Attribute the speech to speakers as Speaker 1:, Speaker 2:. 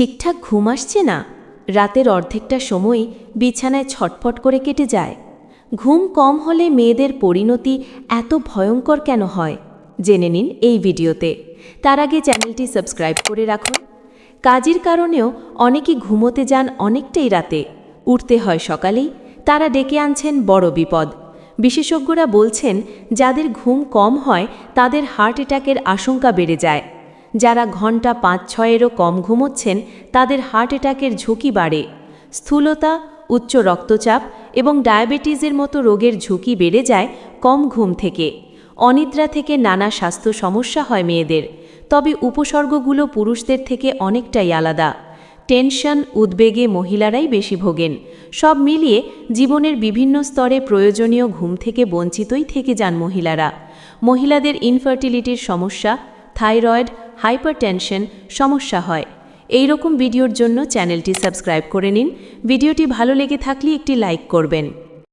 Speaker 1: ঠিকঠাক ঘুম আসছে না, রাতের অর্ধেকটা সময় বিছানায় ছটফট করে কেটে যায়। ঘুম কম হলে মেয়েদের পরিণতি এত ভয়ঙ্কর কেন হয় জেনে নিন এই ভিডিওতে। তার আগে চ্যানেলটি সাবস্ক্রাইব করে রাখুন। কাজের কারণেও অনেকেই ঘুমোতে যান অনেকটাই রাতে, উঠতে হয় সকালেই। তারা ডেকে আনছেন বড় বিপদ। বিশেষজ্ঞরা বলছেন, যাদের ঘুম কম হয় তাদের হার্ট অ্যাটাকের আশঙ্কা বেড়ে যায়। যারা ঘন্টা ৫-৬-এরও কম ঘুমোচ্ছেন তাদের হার্ট অ্যাটাকের ঝুঁকি বাড়ে। স্থূলতা, উচ্চ রক্তচাপ এবং ডায়াবেটিসের মতো রোগের ঝুঁকি বেড়ে যায় কম ঘুম থেকে। অনিদ্রা থেকে নানা স্বাস্থ্য সমস্যা হয় মেয়েদের, তবে উপসর্গগুলো পুরুষদের থেকে অনেকটাই আলাদা। টেনশন, উদ্বেগে মহিলারাই বেশি ভোগেন। সব মিলিয়ে জীবনের বিভিন্ন স্তরে প্রয়োজনীয় ঘুম থেকে বঞ্চিতই থেকে যান মহিলারা। মহিলাদের ইনফার্টিলিটির সমস্যা, থাইরয়েড, হাইপারটেনশন সমস্যা হয়। এই রকম ভিডিওর জন্য চ্যানেলটি সাবস্ক্রাইব করে নিন। ভিডিওটি ভালো লেগে থাকলে একটি লাইক করবেন।